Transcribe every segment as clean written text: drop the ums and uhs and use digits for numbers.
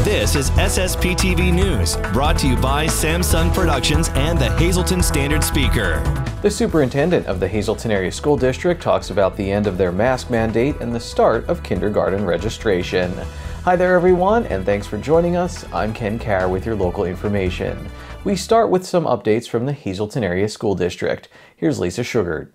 This is SSPTV News, brought to you by Samsung Productions and the Hazleton Standard Speaker. The superintendent of the Hazleton Area School District talks about the end of their mask mandate and the start of kindergarten registration. Hi there everyone, and thanks for joining us. I'm Ken Carr with your local information. We start with some updates from the Hazleton Area School District. Here's Lisa Sugart.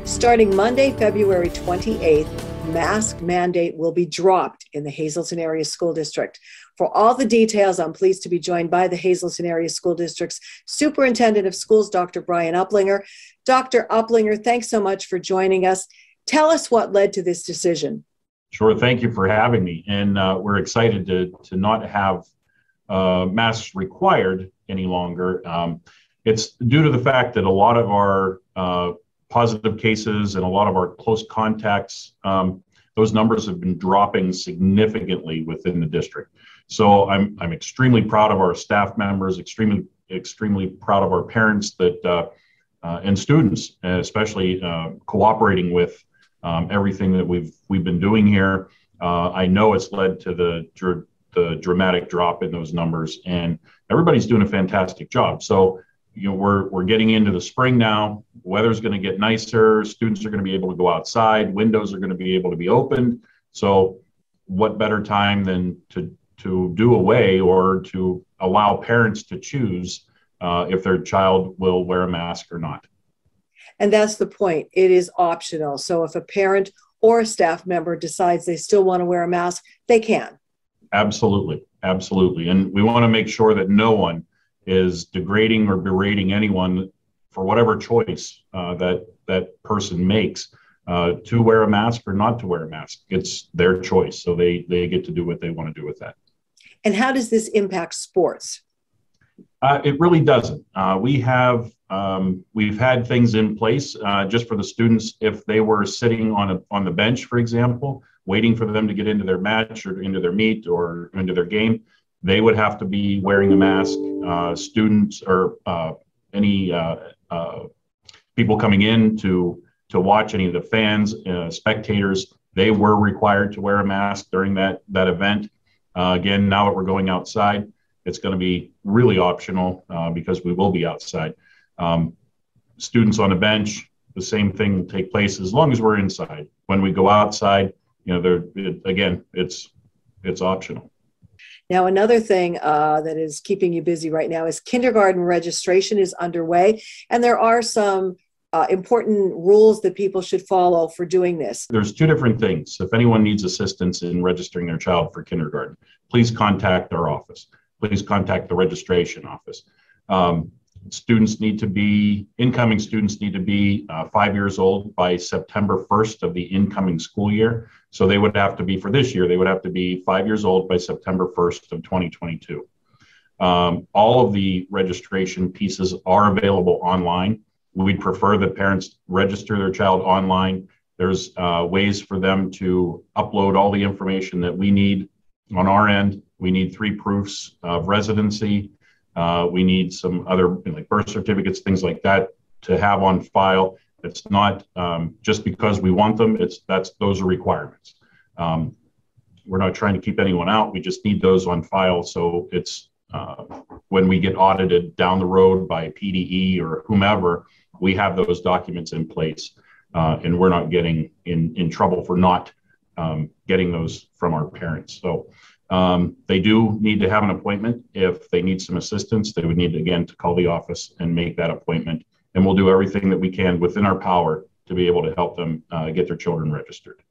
Starting Monday, February 28th, mask mandate will be dropped in the Hazleton Area School District. For all the details, I'm pleased to be joined by the Hazleton Area School District's Superintendent of Schools, Dr. Brian Uplinger. Dr. Uplinger, thanks so much for joining us. Tell us what led to this decision. Sure, thank you for having me. And we're excited to not have masks required any longer. It's due to the fact that a lot of our positive cases and a lot of our close contacts, those numbers have been dropping significantly within the district. So I'm extremely proud of our staff members, extremely proud of our parents that and students, especially cooperating with everything that we've been doing here. I know it's led to the dramatic drop in those numbers, and everybody's doing a fantastic job. So we're getting into the spring now. Weather's going to get nicer. Students are going to be able to go outside. Windows are going to be able to be opened. So what better time than to do away or to allow parents to choose if their child will wear a mask or not. And that's the point. It is optional. So if a parent or a staff member decides they still want to wear a mask, they can. Absolutely. Absolutely. And we want to make sure that no one is degrading or berating anyone for whatever choice that person makes to wear a mask or not to wear a mask. It's their choice. So they get to do what they want to do with that. And how does this impact sports? It really doesn't. We've had things in place just for the students. If they were sitting on the bench, for example, waiting for them to get into their match or into their meet or into their game, they would have to be wearing a mask. Students or any people coming in to watch, any of the fans, spectators, they were required to wear a mask during that event. Again, now that we're going outside, it's going to be really optional because we will be outside. Students on the bench, the same thing will take place as long as we're inside. When we go outside, it's optional. Now, another thing that is keeping you busy right now is kindergarten registration is underway, and there are some important rules that people should follow for doing this. There's two different things. If anyone needs assistance in registering their child for kindergarten, please contact our office. Please contact the registration office. Incoming students need to be 5 years old by September 1st of the incoming school year. So they would have to be, for this year, they would have to be 5 years old by September 1st of 2022. All of the registration pieces are available online. We'd prefer that parents register their child online. There's ways for them to upload all the information that we need on our end. We need 3 proofs of residency. We need some other like birth certificates, things like that to have on file. It's not just because we want them, those are requirements. We're not trying to keep anyone out. We just need those on file. So it's when we get audited down the road by PDE or whomever, we have those documents in place and we're not getting in trouble for not getting those from our parents. So they do need to have an appointment. If they need some assistance, they would need, again, to call the office and make that appointment. And we'll do everything that we can within our power to be able to help them get their children registered.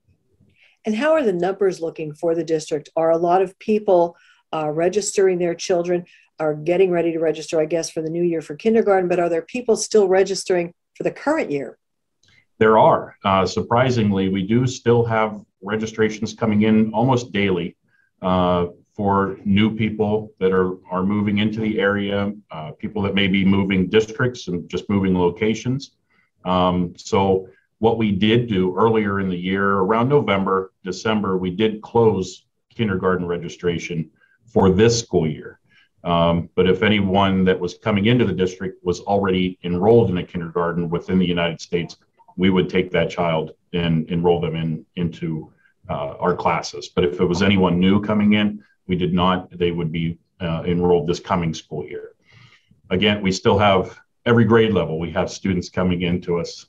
And how are the numbers looking for the district? Are a lot of people registering their children, are getting ready to register, I guess, for the new year for kindergarten, but are there people still registering for the current year? There are. Surprisingly, we do still have registrations coming in almost daily for new people that are moving into the area, people that may be moving districts and just moving locations. So what we did do earlier in the year, around November, December, we did close kindergarten registration for this school year. But if anyone that was coming into the district was already enrolled in a kindergarten within the United States, we would take that child and enroll them into our classes. But if it was anyone new coming in, we did not. They would be enrolled this coming school year. Again, we still have every grade level. We have students coming into us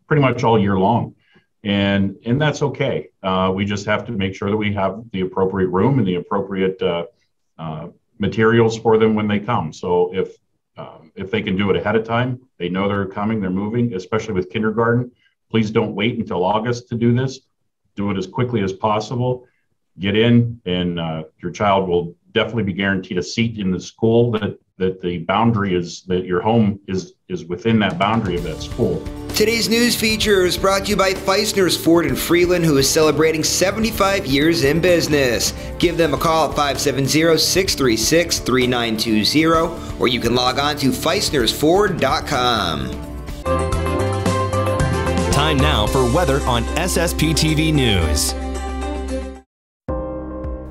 pretty much all year long. And that's okay. We just have to make sure that we have the appropriate room and the appropriate materials for them when they come. So if they can do it ahead of time, they know they're coming, they're moving, especially with kindergarten. Please don't wait until August to do this. Do it as quickly as possible. Get in, and your child will definitely be guaranteed a seat in the school, that the boundary is, that your home is within that boundary of that school. Today's news feature is brought to you by Feisner's Ford in Freeland, who is celebrating 75 years in business. Give them a call at 570-636-3920, or you can log on to feisnersford.com. Time now for weather on SSPTV News.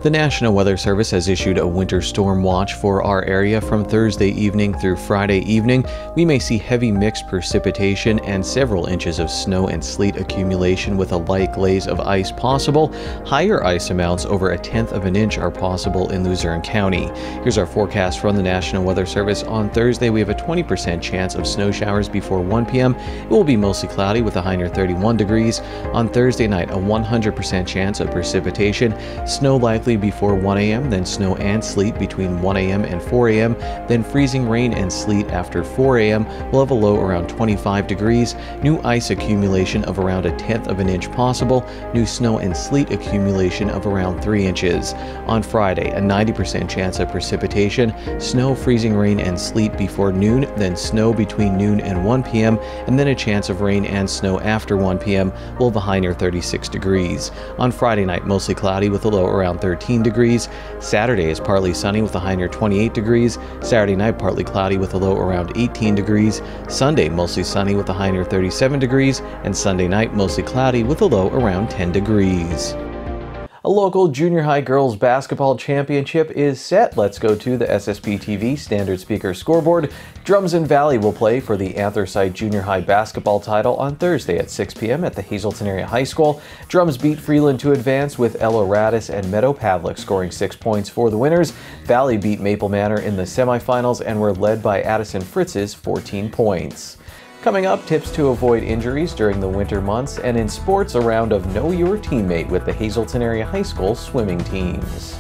The National Weather Service has issued a winter storm watch for our area from Thursday evening through Friday evening. We may see heavy mixed precipitation and several inches of snow and sleet accumulation with a light glaze of ice possible. Higher ice amounts over 1/10 of an inch are possible in Luzerne County. Here's our forecast from the National Weather Service. On Thursday, we have a 20% chance of snow showers before 1 p.m. It will be mostly cloudy with a high near 31 degrees. On Thursday night, a 100% chance of precipitation. Snow likely before 1 a.m., then snow and sleet between 1 a.m. and 4 a.m., then freezing rain and sleet after 4 a.m. We'll have a low around 25 degrees. New ice accumulation of around 1/10 of an inch possible. New snow and sleet accumulation of around 3 inches. On Friday, a 90% chance of precipitation. Snow, freezing rain, and sleet before noon, then snow between noon and 1 p.m., and then a chance of rain and snow after 1 p.m. We'll have a high near 36 degrees. On Friday night, mostly cloudy with a low around 13 degrees. Saturday is partly sunny with a high near 28 degrees. Saturday night, partly cloudy with a low around 18 degrees. Sunday, mostly sunny with a high near 37 degrees. And Sunday night, mostly cloudy with a low around 10 degrees. A local junior high girls basketball championship is set. Let's go to the SSPTV standard speaker scoreboard. Drums and Valley will play for the Anthracite Junior High basketball title on Thursday at 6 p.m. at the Hazelton Area High School. Drums beat Freeland to advance with Ella Radis and Meadow Pavlik scoring 6 points for the winners. Valley beat Maple Manor in the semifinals and were led by Addison Fritz's 14 points. Coming up, tips to avoid injuries during the winter months, and in sports, a round of Know Your Teammate with the Hazelton Area High School swimming teams.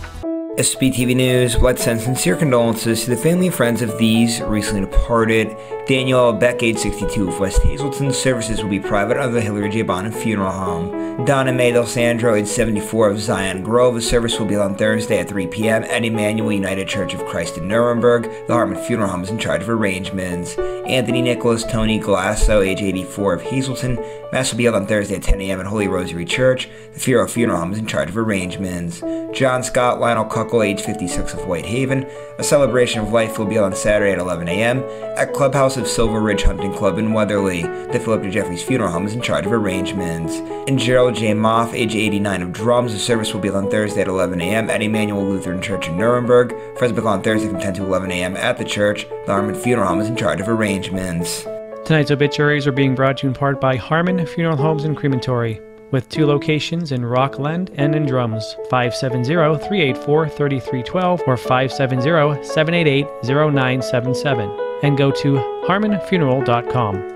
SSPTV News would like to send sincere condolences to the family and friends of these recently departed. Daniel Beck, age 62, of West Hazelton. Services will be private under the Hillary J. Bonham Funeral Home. Donna Mae Del Sandro, age 74, of Zion Grove. The service will be on Thursday at 3 p.m. at Emmanuel United Church of Christ in Nuremberg. The Hartman Funeral Home is in charge of arrangements. Anthony Nicholas Tony Glasso, age 84, of Hazelton. Mass will be held on Thursday at 10 a.m. at Holy Rosary Church. The Fierro Funeral Home is in charge of arrangements. John Scott Lionel Cuckle, age 56, of Whitehaven. A celebration of life will be held on Saturday at 11 a.m. at Clubhouse of Silver Ridge Hunting Club in Weatherly. The Philip D. Jeffries Funeral Home is in charge of arrangements. And Gerald J. Moff, age 89, of Drums. The service will be held on Thursday at 11 a.m. at Emmanuel Lutheran Church in Nuremberg. Friends will be on Thursday from 10 to 11 a.m. at the church. The Harmon Funeral Home is in charge of arrangements. Tonight's obituaries are being brought to you in part by Harmon Funeral Homes and Crematory, with 2 locations in Rockland and in Drums, 570-384-3312 or 570-788-0977, and go to harmonfuneral.com.